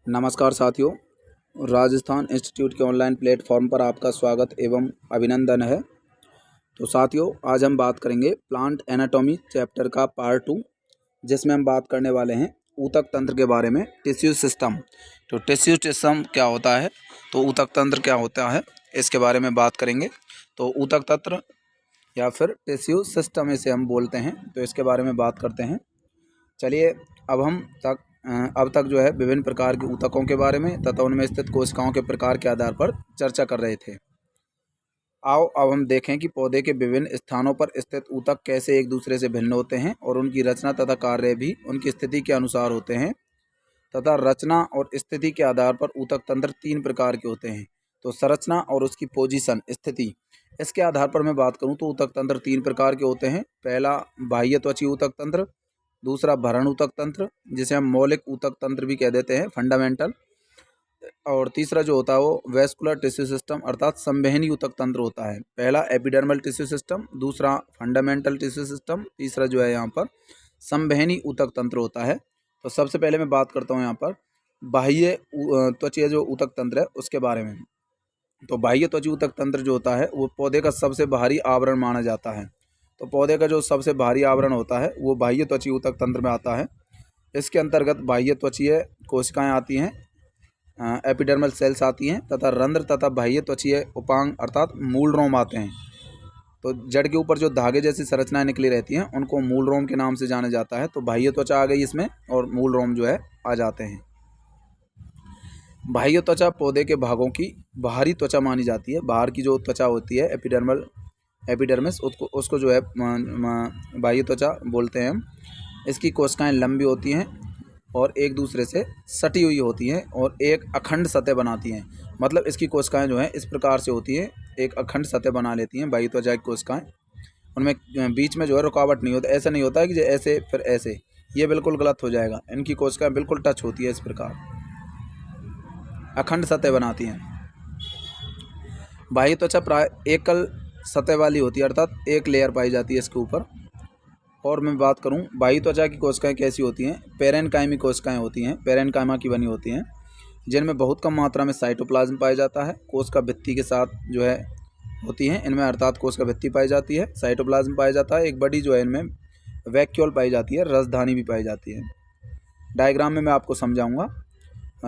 नमस्कार साथियों, राजस्थान इंस्टीट्यूट के ऑनलाइन प्लेटफॉर्म पर आपका स्वागत एवं अभिनंदन है। तो साथियों, आज हम बात करेंगे प्लांट एनाटॉमी चैप्टर का पार्ट 2, जिसमें हम बात करने वाले हैं ऊतक तंत्र के बारे में, टिश्यू सिस्टम। तो टिश्यू सिस्टम क्या होता है, तो ऊतक तंत्र क्या होता है, इसके बारे में बात करेंगे। तो ऊतक तंत्र या फिर टिश्यू सिस्टम इसे हम बोलते हैं, तो इसके बारे में बात करते हैं। चलिए, अब तक जो है विभिन्न प्रकार के ऊतकों के बारे में तथा उनमें स्थित कोशिकाओं के प्रकार के आधार पर चर्चा कर रहे थे। आओ अब हम देखें कि पौधे के विभिन्न स्थानों पर स्थित ऊतक कैसे एक दूसरे से भिन्न होते हैं और उनकी रचना तथा कार्य भी उनकी स्थिति के अनुसार होते हैं। तथा रचना और स्थिति के आधार पर ऊतक तंत्र 3 प्रकार के होते हैं। तो संरचना और उसकी पोजीशन, स्थिति, इसके आधार पर मैं बात करूं तो ऊतक तंत्र 3 प्रकार के होते हैं। पहला बाह्य त्वची ऊतक तंत्र, दूसरा भरण ऊतक तंत्र जिसे हम मौलिक ऊतक तंत्र भी कह देते हैं, फंडामेंटल, और तीसरा जो होता है वो वेस्कुलर टिश्यू सिस्टम अर्थात संवहनी ऊतक तंत्र होता है। पहला एपिडर्मल टिश्यू सिस्टम, दूसरा फंडामेंटल टिश्यू सिस्टम, तीसरा जो है यहाँ पर संवहनी ऊतक तंत्र होता है। तो सबसे पहले मैं बात करता हूँ यहाँ पर बाह्य त्वचीय जो ऊतक तंत्र है उसके बारे में। तो बाह्य त्वची ऊतक तंत्र जो होता है वो पौधे का सबसे बाहरी आवरण माना जाता है। तो पौधे का जो सबसे बाहरी आवरण होता है वो बाह्य त्वची ऊतक तंत्र में आता है। इसके अंतर्गत बाह्य त्वचीय कोशिकाएं आती हैं, एपिडर्मल सेल्स आती हैं, तथा रंध्र तथा बाह्य त्वचीय उपांग अर्थात मूल रोम आते हैं। तो जड़ के ऊपर जो धागे जैसी संरचनाएं निकली रहती हैं उनको मूल रोम के नाम से जाना जाता है। तो बाह्य त्वचा आ गई इसमें और मूल रोम जो है आ जाते हैं। बाह्य त्वचा पौधे के भागों की बाहरी त्वचा मानी जाती है। बाहर की जो त्वचा होती है एपिडर्मिस, उसको जो है बाह्य त्वचा बोलते हैं हम। इसकी कोशिकाएं लंबी होती हैं और एक दूसरे से सटी हुई होती हैं और एक अखंड सतह बनाती हैं। मतलब इसकी कोशिकाएं जो हैं इस प्रकार से होती हैं, एक अखंड सतह बना लेती हैं बाह्य त्वचा की कोशिकाएं। उनमें बीच में जो है रुकावट नहीं होता, ऐसा नहीं होता है कि ऐसे फिर ऐसे, ये बिल्कुल गलत हो जाएगा। इनकी कोशिकाएं बिल्कुल टच होती है, इस प्रकार अखंड सतह बनाती हैं। बाह्य त्वचा प्राय एकल सतह वाली होती है अर्थात एक लेयर पाई जाती है इसके ऊपर। और मैं बात करूं बाह्य त्वचा की कोशिकाएं कैसी होती हैं, पेरेनकाइमी कोशिकाएं होती हैं, पेरेनकाइमा की बनी होती हैं, जिनमें बहुत कम मात्रा में साइटोप्लाज्म पाया जाता है। कोशिका भित्ति के साथ जो है होती हैं इनमें, अर्थात कोशिका भित्ति पाई जाती है, साइटोप्लाज्म पाया जाता है, एक बड़ी जो है इनमें वैक्यूल पाई जाती है, रसधानी भी पाई जाती है। डायग्राम में मैं आपको समझाऊंगा,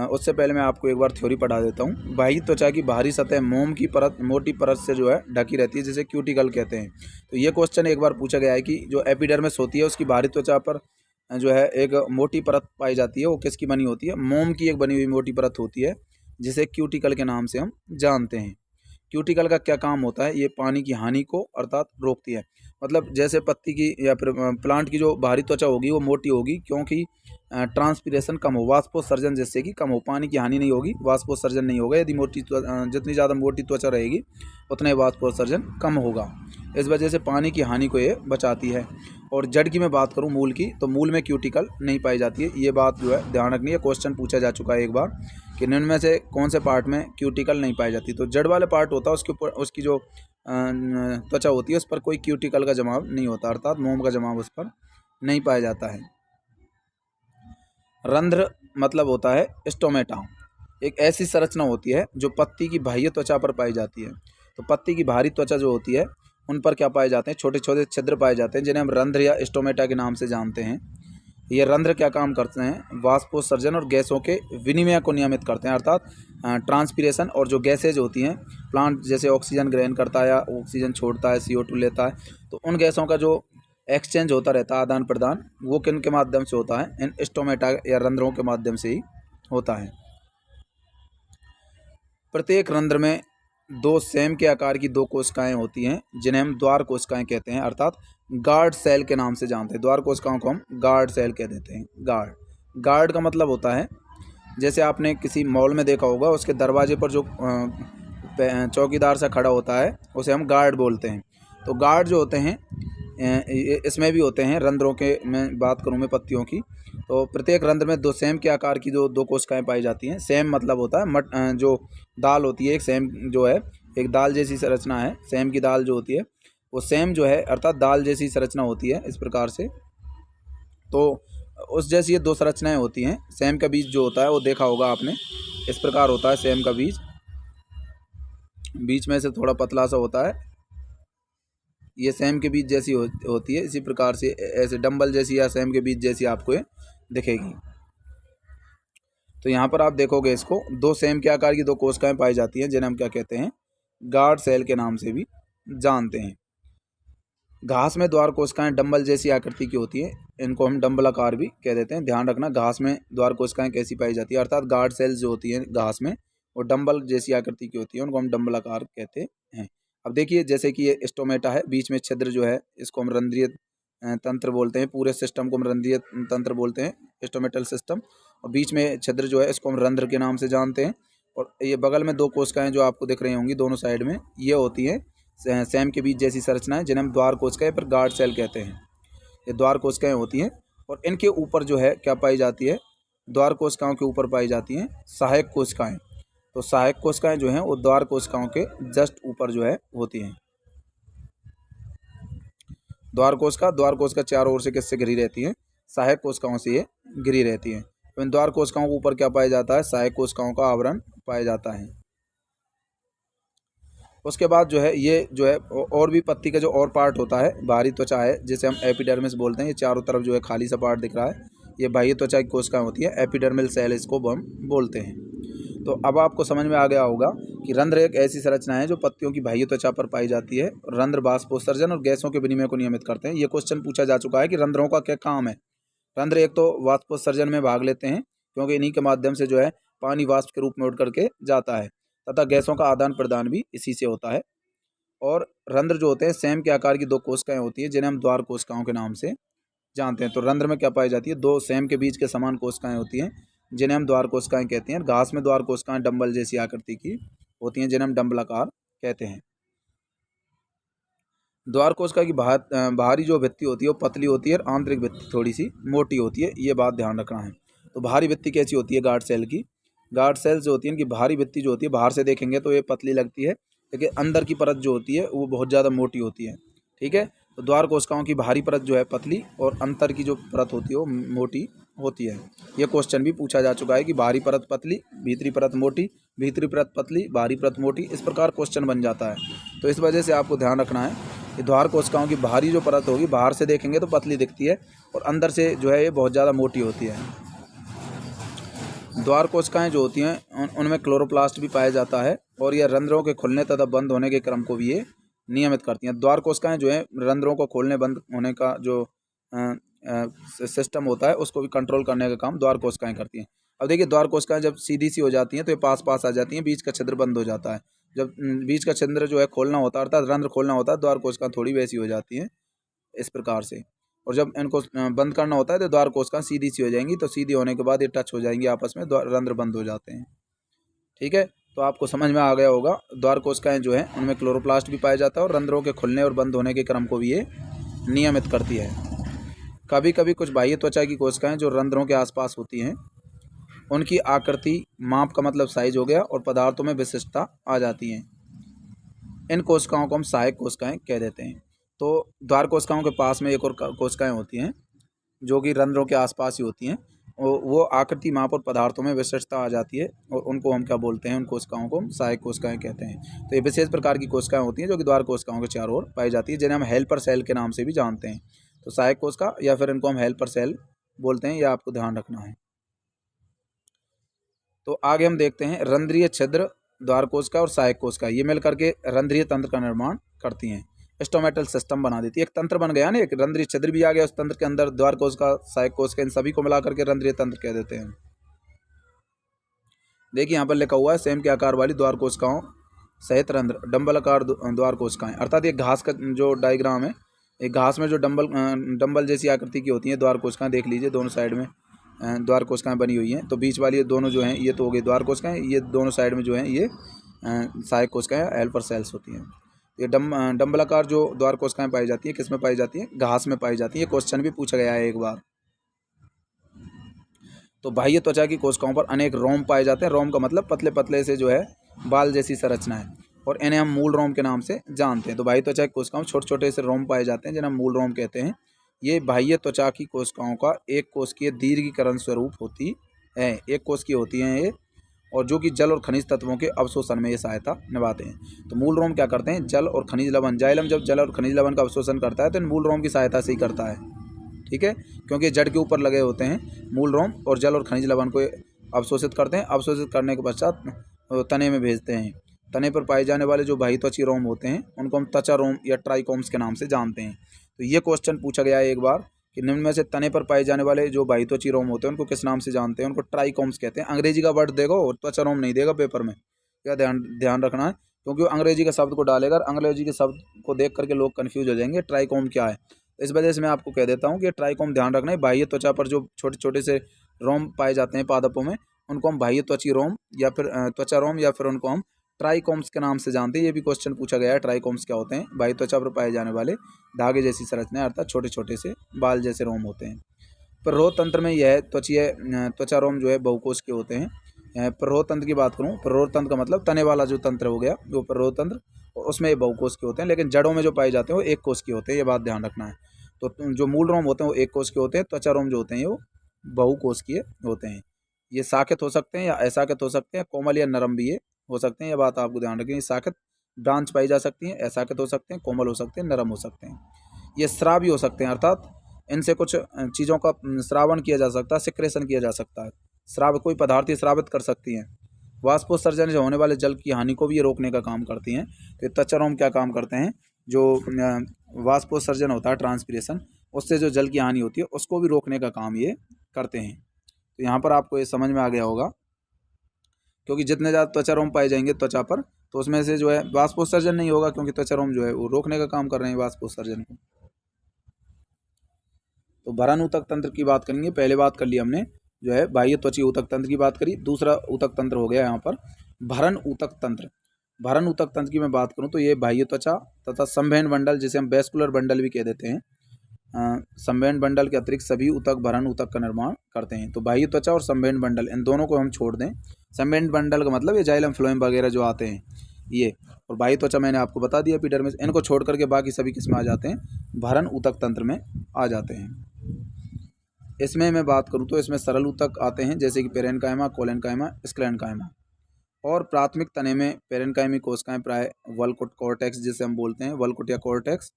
उससे पहले मैं आपको एक बार थ्योरी पढ़ा देता हूँ। बाह्य त्वचा की बाहरी सतह मोम की परत, मोटी परत से जो है ढकी रहती है, जिसे क्यूटिकल कहते हैं। तो ये क्वेश्चन एक बार पूछा गया है कि जो एपिडर्मिस होती है उसकी बाहरी त्वचा पर जो है एक मोटी परत पाई जाती है, वो किसकी बनी होती है? मोम की एक बनी हुई मोटी परत होती है, जिसे क्यूटिकल के नाम से हम जानते हैं। क्यूटिकल का क्या काम होता है? ये पानी की हानि को अर्थात रोकती है। मतलब जैसे पत्ती की या फिर प्लांट की जो बाहरी त्वचा होगी वो मोटी होगी, क्योंकि ट्रांसपीरेशन कम हो, वाष्पोत्सर्जन जिससे कि कम हो, पानी की हानि नहीं होगी, वाष्पोत्सर्जन नहीं होगा। यदि जितनी ज़्यादा मोटी त्वचा रहेगी उतना ही वाष्पोत्सर्जन कम होगा। इस वजह से पानी की हानि को ये बचाती है। और जड़ की मैं बात करूँ, मूल की, तो मूल में क्यूटिकल नहीं पाई जाती है। ये बात जो है ध्यान रखनी है, क्वेश्चन पूछा जा चुका है एक बार कि निम्न में से कौन से पार्ट में क्यूटिकल नहीं पाई जाती। तो जड़ वाले पार्ट होता है उसके ऊपर, उसकी जो त्वचा होती है उस पर कोई क्यूटिकल का जमाव नहीं होता, अर्थात मोम का जमाव उस पर नहीं पाया जाता है। रंध्र मतलब होता है स्टोमेटा, एक ऐसी संरचना होती है जो पत्ती की बाह्य त्वचा पर पाई जाती है। तो पत्ती की बाहरी त्वचा जो होती है उन पर क्या पाए जाते हैं? छोटे छोटे छिद्र पाए जाते हैं, जिन्हें हम रंध्र या स्टोमेटा के नाम से जानते हैं। ये रंध्र क्या काम करते हैं? वाष्पोत्सर्जन और गैसों के विनिमय को नियमित करते हैं, अर्थात ट्रांसपीरेशन। और जो गैसेज होती हैं, प्लांट जैसे ऑक्सीजन ग्रहण करता है या ऑक्सीजन छोड़ता है, CO2 लेता है, तो उन गैसों का जो एक्सचेंज होता रहता है, आदान प्रदान, वो किन के माध्यम से होता है? इन स्टोमेटा या रंध्रों के माध्यम से ही होता है। प्रत्येक रंध्र में 2 सेम के आकार की 2 कोशिकाएं होती हैं, जिन्हें हम द्वार कोशिकाएं कहते हैं, अर्थात गार्ड सेल के नाम से जानते हैं। द्वार कोशिकाओं को हम गार्ड सेल कह देते हैं। गार्ड का मतलब होता है, जैसे आपने किसी मॉल में देखा होगा, उसके दरवाजे पर जो चौकीदार सा खड़ा होता है उसे हम गार्ड बोलते हैं। तो गार्ड जो होते हैं इसमें भी होते हैं, रंध्रों के मैं बात करूँ मैं पत्तियों की, तो प्रत्येक रंध्र में 2 सेम के आकार की जो 2 कोशिकाएं पाई जाती हैं। सेम मतलब होता है जो दाल होती है, एक सेम जो है, एक दाल जैसी संरचना है। सेम की दाल जो होती है वो सेम जो है अर्थात दाल जैसी संरचना होती है, इस प्रकार से। तो उस जैसी ये दो संरचनाएं होती हैं। सेम का बीज जो होता है वो देखा होगा आपने, इस प्रकार होता है सेम का बीज, बीच में से थोड़ा पतला सा होता है, ये सेम के बीज जैसी होती है। इसी प्रकार से ऐसे डंबल जैसी या सेम के बीज जैसी आपको ये दिखेगी। तो यहाँ पर आप देखोगे इसको, दो सेम के आकार की दो कोशिकाएं पाई जाती हैं जिन्हें हम क्या कहते हैं, गार्ड सेल के नाम से भी जानते हैं। घास में द्वार कोशिकाएं डंबल जैसी आकृति की होती है, इनको हम डंबलाकार भी कह देते हैं। ध्यान रखना, घास में द्वार कोशिकाएं कैसी पाई जाती है, अर्थात गार्ड सेल्स जो होती हैं घास में वो डंबल जैसी आकृति की होती है, उनको हम डंबलाकार कहते हैं। अब देखिए, जैसे कि ये स्टोमेटा है, बीच में छिद्र जो है इसको हम रंध्रीय तंत्र बोलते हैं, पूरे सिस्टम को हम रंध्रीय तंत्र बोलते हैं, स्टोमेटल सिस्टम। और बीच में छिद्र जो है इसको हम रंध्र के नाम से जानते हैं। और ये बगल में दो कोशिकाएं जो आपको दिख रही होंगी दोनों साइड में, ये होती हैं सेम के बीज जैसी संरचनाएं जिन्हें हम द्वार कोशिकाएं पर गार्ड सेल कहते हैं। ये द्वार कोशिकाएं होती हैं और इनके ऊपर जो है क्या पाई जाती है, द्वार कोशिकाओं के ऊपर पाई जाती हैं सहायक कोशिकाएं। तो सहायक कोशिकाएं जो हैं वो द्वार कोशिकाओं के जस्ट ऊपर जो है होती हैं। द्वार कोशिका चारों ओर से किससे घिरी रहती है, सहायक कोशिकाओं से ये घिरी रहती है। तो इन द्वार कोशिकाओं के ऊपर क्या पाया जाता है, सहायक कोशिकाओं का आवरण पाया जाता है। उसके बाद जो है ये जो है और भी पत्ती का जो और पार्ट होता है, बाहरी त्वचा है जिसे हम एपिडर्मिस बोलते हैं। ये चारों तरफ जो है खाली सा पार्ट दिख रहा है, ये बाह्य त्वचा की कोशिकाएं होती है, एपिडर्मिल सेल इसको हम बोलते हैं। तो अब आपको समझ में आ गया होगा कि रंध्र एक ऐसी संरचना है जो पत्तियों की बाह्य त्वचा पर पाई जाती है। रंध्र बाष्पोत्सर्जन और गैसों के विनिमय को नियमित करते हैं। ये क्वेश्चन पूछा जा चुका है कि रंध्रों का क्या काम है। रंध्र एक तो वाष्पोत्सर्जन में भाग लेते हैं, क्योंकि इन्हीं के माध्यम से जो है पानी वाष्प के रूप में उड़ करके जाता है, तथा गैसों का आदान प्रदान भी इसी से होता है। और रंध्र जो होते हैं सेम के आकार की दो कोशिकाएं होती हैं जिन्हें हम द्वार कोशिकाओं के नाम से जानते हैं। तो रंध्र में क्या पाई जाती है, दो सेम के बीच के समान कोशिकाएं होती हैं जिन्हें हम द्वार कोशिकाएं कहते हैं। घास में द्वार कोशिकाएं डंबल जैसी आकृति की होती हैं जिन्हें हम डंबलाकार कहते हैं। द्वार कोशिका की बाहरी जो भित्ति होती है वो पतली होती है और आंतरिक भित्ति थोड़ी सी मोटी होती है, ये बात ध्यान रखना है। तो बाहरी भित्ति कैसी होती है गार्ड सेल की, गार्ड सेल जो होती है इनकी बाहरी भित्ति जो होती है, बाहर से देखेंगे तो ये पतली लगती है, लेकिन अंदर की परत जो होती है वो बहुत ज़्यादा मोटी होती है। ठीक है, तो द्वार कोशिकाओं की बाहरी परत जो है पतली और अंतर की जो परत होती है वो मोटी होती है। ये क्वेश्चन भी पूछा जा चुका है कि बाहरी परत पतली, भीतरी परत मोटी, भीतरी परत पतली, बाहरी परत मोटी, इस प्रकार क्वेश्चन बन जाता है। तो इस वजह से आपको ध्यान रखना है कि द्वार कोशिकाओं की बाहरी जो परत होगी, बाहर से देखेंगे तो पतली दिखती है और अंदर से जो है ये बहुत ज़्यादा मोटी होती है। द्वार कोशिकाएं जो होती हैं उनमें क्लोरोप्लास्ट भी पाया जाता है और यह रंध्रों के खुलने तथा बंद होने के क्रम को भी ये नियमित करती हैं। द्वार कोशिकाएं जो है रंध्रों को खोलने बंद होने का जो सिस्टम होता है उसको भी कंट्रोल करने का काम द्वार कोशिकाएं करती हैं। अब देखिए, द्वार कोशिकाएं जब सीधी सी हो जाती हैं तो ये पास पास आ जाती हैं, बीच का छिद्र बंद हो जाता है। जब बीच का छिद्र जो है खोलना होता है, अर्थात रंध्र खोलना होता है, द्वार कोशिकाएं थोड़ी वैसी हो जाती हैं इस प्रकार से। और जब इनको बंद करना होता है तो द्वार कोशिकाएं सीधी सी हो जाएंगी, तो सीधी होने के बाद ये टच हो जाएंगी आपस में, रंध्र बंद हो जाते हैं। ठीक है, तो आपको समझ में आ गया होगा, द्वार कोशिकाएं जो है उनमें क्लोरोप्लास्ट भी पाया जाता है और रंध्रों के खुलने और बंद होने के क्रम को भी ये नियमित करती है। कभी कभी कुछ बाह्य त्वचा की कोशिकाएं जो रंध्रों के आसपास होती हैं उनकी आकृति, माप का मतलब साइज हो गया, और पदार्थों में विशिष्टता आ जाती हैं। इन कोशिकाओं को हम सहायक कोशिकाएं कह देते हैं। तो द्वार कोशिकाओं के पास में एक और कोशिकाएं होती हैं जो कि रंध्रों के आसपास ही होती हैं, वो आकृति, माप और पदार्थों में विशिष्टता आ जाती है और उनको हम क्या बोलते हैं, उन कोशिकाओं को हम सहायक कोशिकाएं कहते हैं। तो ये विशेष प्रकार की कोशिकाएं होती हैं जो कि द्वार कोशिकाओं के चारों ओर पाई जाती है, जिन्हें हम हेल्पर सेल के नाम से भी जानते हैं। तो सहायक कोशिका या फिर इनको हम हेल्पर सेल बोलते हैं, यह आपको ध्यान रखना है। तो आगे हम देखते हैं रंध्रीय छिद्र, द्वार कोशिका और सहायक कोशिका ये मिल करके रंध्रीय तंत्र का निर्माण करती हैं, स्टोमेटल सिस्टम बना देती है। एक तंत्र बन गया ना, एक रंध्रीय छिद्र भी आ गया उस तंत्र के अंदर, द्वार कोशिका, सहायक कोशिका, इन सभी को मिला करके रंध्रीय तंत्र कह देते हैं। देखिए यहाँ पर लिखा हुआ है सेम के आकार वाली द्वार कोशिकाओं सहित रंध्र, डंबलाकार द्वार कोशिकाएं, अर्थात ये घास का जो डायग्राम है, एक घास में जो डंबल जैसी आकृति की होती हैं द्वार कोशिकाएं, देख लीजिए दोनों साइड में द्वार कोशिकाएं बनी हुई हैं। तो बीच वाली ये दोनों जो हैं ये तो हो गई द्वार कोशिकाएं, ये दोनों साइड में जो हैं ये सहायक कोशिकाएं, हेल्पर सेल्स होती हैं। ये डंबलाकार जो द्वार कोशिकाएं पाई जाती हैं, किस में पाई जाती हैं, घास में पाई जाती हैं। ये क्वेश्चन भी पूछा गया है एक बार। तो बाह्य त्वचा की कोशिकाओं पर अनेक रोम पाए जाते हैं। रोम का मतलब पतले पतले से जो है बाल जैसी संरचना है, और इन्हें हम मूल रोम के नाम से जानते हैं। तो बाह्य त्वचा की कोशिकाओं में छोटे छोटे से रोम पाए जाते हैं जिन्हें हम मूल रोम कहते हैं। ये बाह्य त्वचा की कोशिकाओं का एक कोशिकीय दीर्घीकरण स्वरूप होती है, एक कोशिकीय होती हैं ये, और जो कि जल और खनिज तत्वों के अवशोषण में ये सहायता निभाते हैं। तो मूल रोम क्या करते हैं, जल और खनिज लवण, जाइलम जब जल और खनिज लवण का अवशोषण करता है तो इन मूल रोम की सहायता से ही करता है, ठीक है, क्योंकि जड़ के ऊपर लगे होते हैं मूल रोम और जल और खनिज लवण को अवशोषित करते हैं। अवशोषित करने के पश्चात तने में भेजते हैं। तने पर पाए जाने वाले जो बाह्य त्वची रोम होते हैं उनको हम त्वचा रोम या ट्राइकोम्स के नाम से जानते हैं। तो ये क्वेश्चन पूछा गया है एक बार कि निम्न में से तने पर पाए जाने वाले जो बाह्य त्वची रोम होते हैं उनको किस नाम से जानते हैं, उनको ट्राइकोम्स कहते हैं। अंग्रेजी का वर्ड देगा और त्वचा रोम नहीं देगा पेपर में, क्या ध्यान रखना है, क्योंकि वो अंग्रेजी के शब्द को डालेगा, अंग्रेजी के शब्द को देख करके लोग कन्फ्यूज हो जाएंगे ट्राइकोम क्या है। इस वजह से मैं आपको कह देता हूँ कि ट्राइकोम ध्यान रखना है। बाह्य त्वचा पर जो छोटे छोटे से रोम पाए जाते हैं पादपों में उनको हम बाह्य त्वची रोम या फिर त्वचा रोम या फिर उनको हम ट्राइकोम्स के नाम से जानते हैं। ये भी क्वेश्चन पूछा गया है, ट्राइकोम्स क्या होते हैं, बाह्य त्वचा पर पाए जाने वाले धागे जैसी संरचना अर्थात छोटे छोटे से बाल जैसे रोम होते हैं। प्ररोध तंत्र में यह त्वचा रोम जो है बहुकोश के होते हैं। प्ररोध तंत्र की बात करूँ, प्ररोध तंत्र का मतलब तने वाला जो तंत्र हो गया वो प्ररोध तंत्र, और उसमें ये बहुकोश के होते हैं, लेकिन जड़ों में जो पाए जाते हैं वो एक कोश के होते हैं, ये बात ध्यान रखना है। तो जो मूल रोम होते हैं वो एक कोश के होते हैं, त्वचा रोम जो होते हैं वो बहुकोशिकीय होते हैं। ये साकेत हो सकते हैं या असाकेत हो सकते हैं, कोमल या नरम भी ये हो सकते हैं, ये बात आपको ध्यान रखनी है। साकेत ब्रांच पाई जा सकती हैं, असाकेत हो सकते हैं, कोमल हो सकते हैं, नरम हो सकते हैं। ये स्रावी हो सकते हैं, अर्थात इनसे कुछ चीज़ों का श्रावण किया जा सकता है, सिक्रेशन किया जा सकता है। श्राव कोई पदार्थ श्रावित कर सकती हैं। वाष्पोत्सर्जन से होने वाले जल की हानि को भी ये रोकने का काम करती हैं। तो त्वचा रोम क्या काम करते हैं, जो वाष्पोत्सर्जन होता है ट्रांसपीरेशन, उससे जो जल की हानि होती है उसको भी रोकने का काम ये करते हैं। तो यहाँ पर आपको ये समझ में आ गया होगा, क्योंकि जितने ज़्यादा त्वचा रोम पाए जाएंगे त्वचा पर तो उसमें से जो है वाष्पोत्सर्जन नहीं होगा, क्योंकि त्वचा रोम जो है वो रोकने का काम कर रहे हैं वाष्पोत्सर्जन को। तो भरण ऊतक तंत्र की बात करेंगे। पहले बात कर ली हमने जो है बाह्य त्वचीय ऊतक तंत्र की बात करी, दूसरा ऊतक तंत्र हो गया यहाँ पर भरण ऊतक तंत्र। भरण ऊतक तंत्र की मैं बात करूँ तो ये बाह्य त्वचा तथा संवहन बंडल, जिसे हम वेस्कुलर बंडल भी कह देते हैं, संवहन बंडल के अतिरिक्त सभी ऊतक भरण ऊतक का निर्माण करते हैं। तो बाह्य त्वचा और संवहन बंडल इन दोनों को हम छोड़ दें। संवहन बंडल का मतलब ये जाइलम फ्लोएम वगैरह जो आते हैं ये, और बाह्य त्वचा मैंने आपको बता दिया एपिडर्मिस, इनको छोड़ करके बाकी सभी किस्में आ जाते हैं भरण ऊतक तंत्र में आ जाते हैं। इसमें मैं बात करूँ तो इसमें सरल ऊतक आते हैं जैसे कि पेरेनकाइमा, कोलेनकाइमा, स्क्लेरेनकाइमा, और प्राथमिक तने में पेरेनकाइमी कोशिकाएं प्राय वल्कुट कॉर्टेक्स जिसे हम बोलते हैं, वल्कुट या कॉर्टेक्स।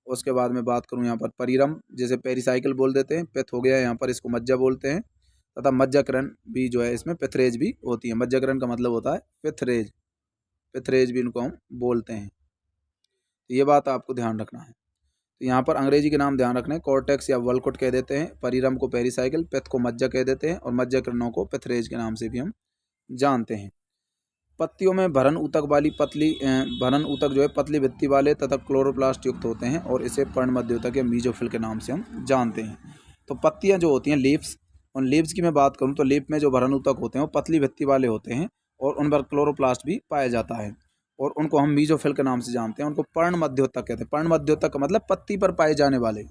उसके बाद में बात करूँ यहाँ पर परिरम जिसे पेरिसाइकिल बोल देते हैं, पिथ हो गया यहाँ पर, इसको मज्जा बोलते हैं, तथा मज्जाकरण भी जो है इसमें पिथरेज भी होती है। मज्जाकरण का मतलब होता है पिथरेज, पिथरेज भी इनको हम बोलते हैं। तो ये बात आपको ध्यान रखना है। तो यहाँ पर अंग्रेजी के नाम ध्यान रखना है, कॉर्टेक्स या वल्कुट कह देते हैं, परिरम को पेरिसाइकिल, पिथ को मज्जा कह देते हैं, और मज्जाकरणों को पिथरेज के नाम से भी हम जानते हैं। पत्तियों में भरण ऊतक वाली भरण ऊतक जो है पतली भित्ति वाले तथा क्लोरोप्लास्ट युक्त होते हैं, और इसे पर्णमध्य या मीजोफिल के नाम से हम जानते हैं। तो पत्तियां जो होती हैं लीव्स, उन लीव्स की मैं बात करूं तो लीफ में जो भरण ऊतक होते हैं वो पतली भित्ति वाले होते हैं, और उन पर क्लोरोप्लास्ट भी पाया जाता है, और उनको हम मीजोफिल के नाम से जानते हैं। उनको पर्णमध्योतक कहते हैं। पर्णमध्योतक का मतलब पत्ती पर पाए जाने वाले,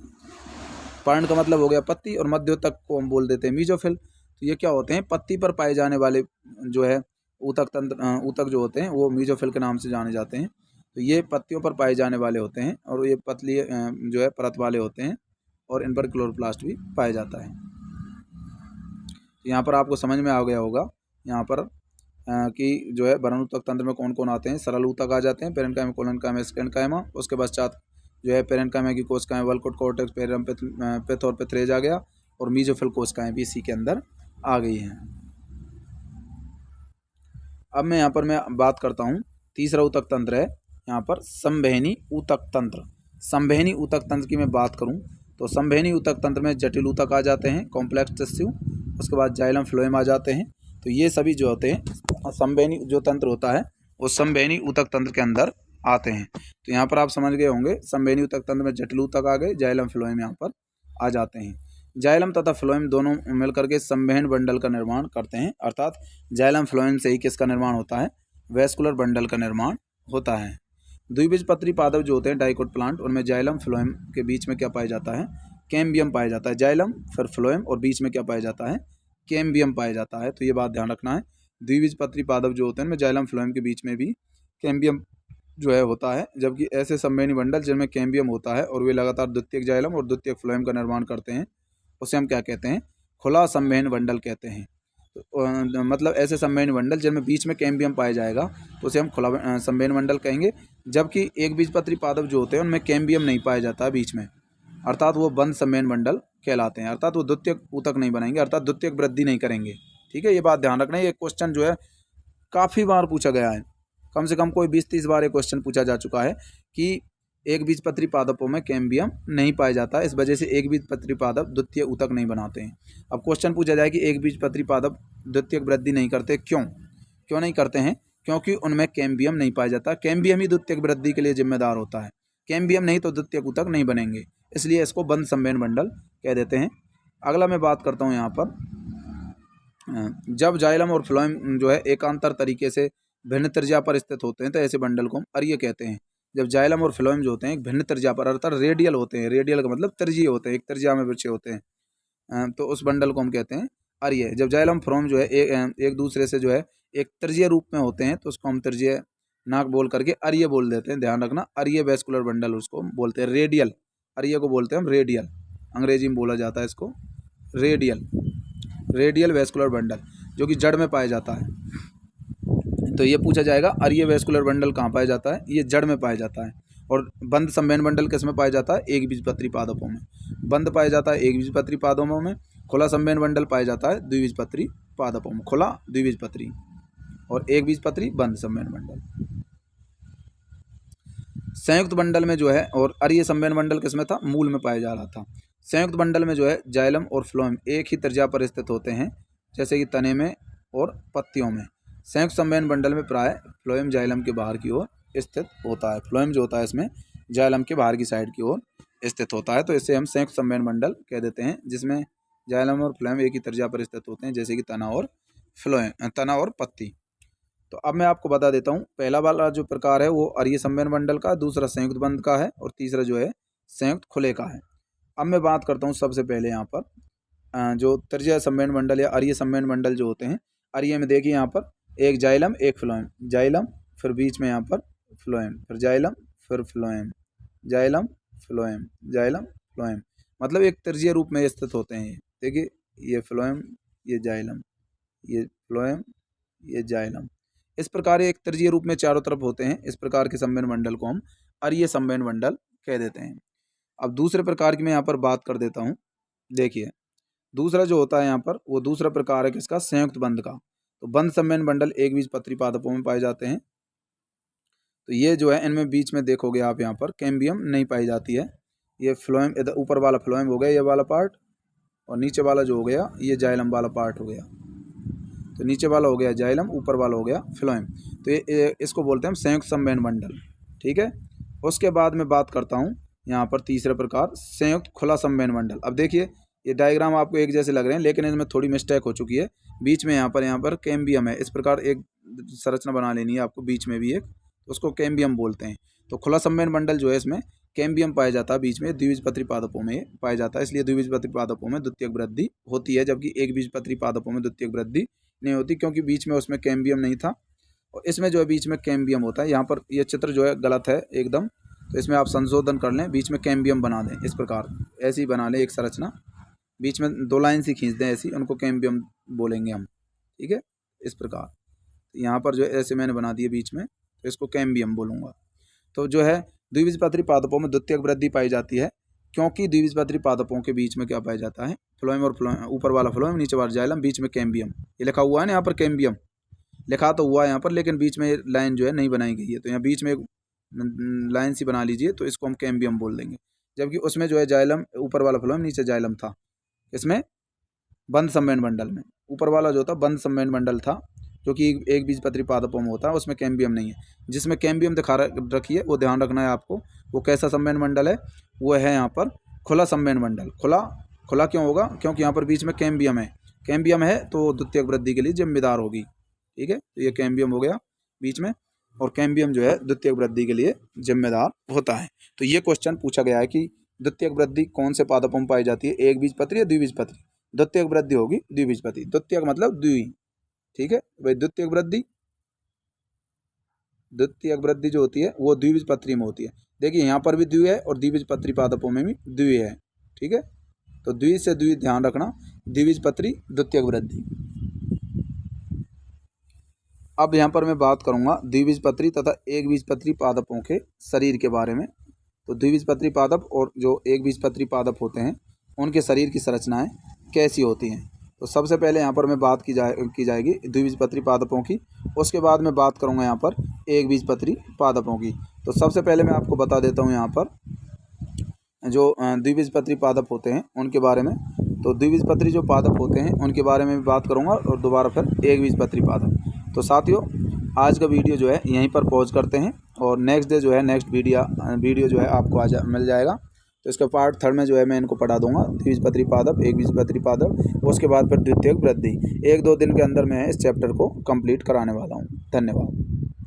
पर्ण का मतलब हो गया पत्ती, और मध्योतक को हम बोल देते हैं मीजोफिल। तो ये क्या होते हैं, पत्ती पर पाए जाने वाले जो है ऊतक जो होते हैं वो मीजोफिल के नाम से जाने जाते हैं। तो ये पत्तियों पर पाए जाने वाले होते हैं, और ये पतली जो है परत वाले होते हैं, और इन पर क्लोरोप्लास्ट भी पाया जाता है। तो यहाँ पर आपको समझ में आ गया होगा यहाँ पर कि जो है भरण ऊतक तंत्र में कौन कौन आते हैं। सरल ऊतक आ जाते हैं, पेरेनकाइमा, कोलेनकाइमा, स्क्लेरेनकाइमा। उसके पश्चात जो है पेरेनकाइमा की कोशिकाएं वल्कुट, कॉर्टेक्स, पेरिरम, पिथ और पिथरेज आ गया, और मीजोफिल कोशिकाएं भी इसी के अंदर आ गई हैं। अब मैं यहाँ पर बात करता हूँ, तीसरा ऊतक तंत्र है यहाँ पर संवहनी ऊतक तंत्र। संवहनी ऊतक तंत्र की मैं बात करूँ तो संवहनी ऊतक तंत्र में जटिल ऊतक आ जाते हैं, कॉम्प्लेक्स टिश्यू, उसके बाद जाइलम फ्लोएम आ जाते हैं। तो ये सभी जो होते हैं संवहनी जो तंत्र होता है वो संवहनी ऊतक तंत्र के अंदर आते हैं। तो यहाँ पर आप समझ गए होंगे, संवहनी ऊतक तंत्र में जटिल ऊतक आ गए, जाइलम फ्लोएम यहाँ पर आ जाते हैं। जाइलम तथा फ्लोएम दोनों मिलकर के संवहन बंडल का निर्माण करते हैं, अर्थात जाइलम फ्लोएम से ही किसका निर्माण होता है, वेस्कुलर बंडल का निर्माण होता है। द्विबीजपत्री पादप जो होते हैं डाइकोट प्लांट, उनमें जाइलम फ्लोएम के बीच में क्या पाया जाता है, कैम्बियम पाया जाता है। जाइलम फिर फ्लोएम और बीच में क्या पाया जाता है, कैम्बियम पाया जाता है। तो ये बात ध्यान रखना है, द्विबीजपत्री पादप जो होते हैं उनमें जाइलम फ्लोएम के बीच में भी कैम्बियम जो है होता है, जबकि ऐसे संवहनी मंडल जिनमें कैम्बियम होता है और वे लगातार द्वितीयक जाइलम और द्वितीयक फ्लोएम का निर्माण करते हैं, उसे हम क्या कहते हैं? खुला संवहन मंडल कहते हैं। तो मतलब ऐसे संवहनी मंडल जिनमें बीच में कैम्बियम पाया जाएगा तो उसे हम खुला संवहन मंडल कहेंगे। जबकि एक बीजपत्री पादप जो होते हैं उनमें कैम्बियम नहीं पाया जाता बीच में, अर्थात वो बंद संवहन मंडल कहलाते हैं, अर्थात वो द्वितीयक ऊतक नहीं बनाएंगे, अर्थात द्वितीयक वृद्धि नहीं करेंगे। ठीक है, ये बात ध्यान रखना है। ये क्वेश्चन जो है काफ़ी बार पूछा गया है, कम से कम कोई 20-30 बार ये क्वेश्चन पूछा जा चुका है कि एक बीजपत्री पादपों में कैम्बियम नहीं पाया जाता, इस वजह से एक बीजपत्री पादप द्वितीय ऊतक नहीं बनाते हैं। अब क्वेश्चन पूछा जाए कि एक बीजपत्री पादप द्वितीयक वृद्धि नहीं करते, क्यों नहीं करते हैं? क्योंकि उनमें कैम्बियम नहीं पाया जाता। कैम्बियम ही द्वितीयक वृद्धि के लिए जिम्मेदार होता है, कैम्बियम नहीं तो द्वितीयक ऊतक नहीं बनेंगे, इसलिए इसको बंद संवहन मंडल कह देते हैं। अगला मैं बात करता हूँ यहाँ पर, जब जाइलम और फ्लोएम जो है एकांतर तरीके से भिन्न त्रिज्या पर स्थित होते हैं तो ऐसे बंडल को हम अरीय कहते हैं। जब जाइलम और फ्लोएम जो होते हैं एक भिन्न त्रिज्या पर, अर्थात रेडियल होते हैं, रेडियल का मतलब त्रिज्यीय होते हैं, एक त्रिज्या में बिछे होते हैं, तो उस बंडल को हम कहते हैं अरीय। जब जाइलम फ्लोएम जो है एक दूसरे से जो है एक त्रिज्यीय रूप में होते हैं तो उसको हम त्रिज्यीय नाक बोल करके अरीय बोल देते हैं। ध्यान रखना, अरीय वैस्कुलर बंडल उसको बोलते हैं, रेडियल। अरीय को बोलते हैं हम रेडियल, अंग्रेजी में बोला जाता है इसको रेडियल वैस्कुलर बंडल, जो कि जड़ में पाया जाता है। तो ये पूछा जाएगा अरीय वैस्कुलर बंडल कहाँ पाया जाता है? ये जड़ में पाया जाता है। और बंद संवहन बंडल किस में पाया जाता है? एक बीजपत्री पादपों में। बंद पाया जाता है एक बीजपत्री पादपों में, खुला संवहन बंडल पाया जाता है द्विबीजपत्री पादपों में। खुला द्विबीजपत्री और एक बीजपत्री बंद संवहन बंडल। संयुक्त बंडल में जो है, और अरीय संवहन बंडल किसमें था? मूल में पाया जा रहा था। संयुक्त बंडल में जो है जाइलम और फ्लोएम एक ही त्रिज्या पर स्थित होते हैं, जैसे कि तने में और पत्तियों में। संयुक्त संवहन बंडल में प्राय फ्लोएम जाइलम के बाहर की ओर स्थित होता है। फ्लोएम जो होता है इसमें जाइलम के बाहर की साइड की ओर स्थित होता है, तो इसे हम संयुक्त संवहन बंडल कह देते हैं, जिसमें जाइलम और फ्लोएम एक ही त्रिज्या पर स्थित होते हैं, जैसे कि तना और पत्ती। तो अब मैं आपको बता देता हूँ, पहला वाला जो प्रकार है वो अरीय संवहन बंडल का, दूसरा संयुक्त बंद का है और तीसरा जो है संयुक्त खुले का है। अब मैं बात करता हूँ सबसे पहले यहाँ पर जो त्रिज्यीय संवहन मंडल या अरीय संवहन मंडल जो होते हैं। अरीय में देखिए यहाँ पर एक जाइलम एक फ्लोएम, जाइलम फिर बीच में यहाँ पर फ्लोएम, फिर जाइलम फिर phloem, xylem phloem, xylem phloem, मतलब एक त्रिज्यीय रूप में स्थित होते हैं। देखिए ये फ्लोएम, ये जाइलम, ये फ्लोएम, ये जाइलम, इस प्रकार एक त्रिज्यीय रूप में चारों तरफ होते हैं। इस प्रकार के संवहन मंडल को हम अरीय संवहन मंडल कह देते हैं। अब दूसरे प्रकार की मैं यहाँ पर बात कर देता हूँ। देखिए दूसरा जो होता है यहाँ पर, वो दूसरा प्रकार है किसका? संयुक्त बंद का। तो बंद संवहन मंडल एक बीजपत्री पादपों में पाए जाते हैं। तो ये जो है इनमें बीच में देखोगे आप यहाँ पर कैम्बियम नहीं पाई जाती है। ये फ्लोएम, इधर ऊपर वाला फ्लोएम हो गया ये वाला पार्ट, और नीचे वाला जो हो गया ये जाइलम वाला पार्ट हो गया। तो नीचे वाला हो गया जाइलम, ऊपर वाला हो गया फ्लोएम। तो ये इसको बोलते हैं हम संयुक्त संवहन मंडल। ठीक है, उसके बाद मैं बात करता हूँ यहाँ पर तीसरा प्रकार संयुक्त खुला संवहन मंडल। अब देखिए ये डायग्राम आपको एक जैसे लग रहे हैं, लेकिन इसमें थोड़ी मिस्टेक हो चुकी है। बीच में यहाँ पर कैम्बियम है, इस प्रकार एक संरचना बना लेनी है आपको, बीच में भी एक, उसको कैम्बियम बोलते हैं। तो खुला संवहन मंडल जो है इसमें कैम्बियम पाया जाता है, बीच में द्विबीजपत्री पादपों में पाया जाता है, इसलिए द्विबीजपत्री पादपों में द्वितीयक वृद्धि होती है, जबकि एक बीजपत्री पादपों में द्वितीयक वृद्धि नहीं होती, क्योंकि बीच में उसमें कैम्बियम नहीं था। और इसमें जो है बीच में कैम्बियम होता है। यहाँ पर ये चित्र जो है गलत है एकदम, तो इसमें आप संशोधन कर लें, बीच में कैम्बियम बना दें, इस प्रकार ऐसी बना लें एक संरचना, बीच में 2 लाइन सी खींच दें ऐसी, उनको कैम्बियम बोलेंगे हम। ठीक है, इस प्रकार यहाँ पर जो है ऐसे मैंने बना दिए बीच में, तो इसको कैम्बियम बोलूँगा। तो जो है द्विबीजपत्री पादपों में द्वितीयक वृद्धि पाई जाती है, क्योंकि द्विबीजपत्री पादपों के बीच में क्या पाया जाता है? फ्लोएम और फ्लोएम, ऊपर वाला फ्लोएम नीचे वाला जाइलम, बीच में कैम्बियम। ये लिखा हुआ है ना यहाँ पर कैम्बियम, लिखा तो हुआ है यहाँ पर, लेकिन बीच में लाइन जो है नहीं बनाई गई है, तो यहाँ बीच में एक लाइन सी बना लीजिए, तो इसको हम कैम्बियम बोल देंगे। जबकि उसमें जो है जाइलम, ऊपर वाला फ्लोएम नीचे जाइलम था, इसमें बंद संवहन मंडल में ऊपर वाला जो था बंद संवहन मंडल था, जो कि एक बीजपत्री पादपों में होता है, उसमें कैम्बियम नहीं है। जिसमें कैम्बियम दिखा रखी है वो ध्यान रखना है आपको, वो कैसा संवहन मंडल है? वो है यहाँ पर खुला संवहन मंडल। खुला क्यों होगा? क्योंकि यहाँ पर बीच में कैम्बियम है, कैम्बियम है तो द्वितीयक वृद्धि के लिए जिम्मेदार होगी। ठीक है, तो ये कैम्बियम हो गया बीच में, और कैम्बियम जो है द्वितीयक वृद्धि के लिए जिम्मेदार होता है। तो ये क्वेश्चन पूछा गया है कि द्वितीयक वृद्धि कौन से पादपों में पाई जाती है, एक बीजपत्री या द्विबीजपत्री? द्वितीयक वृद्धि होगी द्विबीजपत्री, द्वितीयक मतलब द्वि। ठीक है भाई, द्वितीयक वृद्धि द्वितीयक वृद्धि जो होती है वो द्विबीजपत्री में होती है। देखिए यहाँ पर भी द्वि है और द्विबीजपत्री पादपों में भी द्वि है। ठीक है, तो द्वि से द्वि ध्यान रखना, द्विबीजपत्री द्वितीयक वृद्धि। अब यहाँ पर मैं बात करूँगा द्विबीजपत्री तथा एकबीजपत्री पादपों के शरीर के बारे में। तो द्विबीजपत्री पादप और जो एकबीजपत्री पादप होते हैं उनके शरीर की संरचनाएं कैसी होती हैं। तो सबसे पहले यहाँ पर मैं बात की जाएगी द्विबीजपत्री पादपों की, उसके बाद मैं बात करूँगा यहाँ पर एकबीजपत्री पादपों की। तो सबसे पहले मैं आपको बता देता हूँ यहाँ पर जो द्विबीजपत्री पादप होते हैं उनके बारे में। तो द्विबीजपत्री जो पादप होते हैं उनके बारे में भी बात करूँगा और दोबारा फिर एकबीजपत्री पादप। तो साथियों, आज का वीडियो जो है यहीं पर पॉज करते हैं और नेक्स्ट डे जो है नेक्स्ट वीडियो जो है आपको मिल जाएगा। तो इसका पार्ट 3 में जो है मैं इनको पढ़ा दूंगा, द्विबीजपत्री पादप, एकबीजपत्री पादप, उसके बाद फिर द्वितीयक वृद्धि। 1-2 दिन के अंदर मैं इस चैप्टर को कंप्लीट कराने वाला हूँ। धन्यवाद।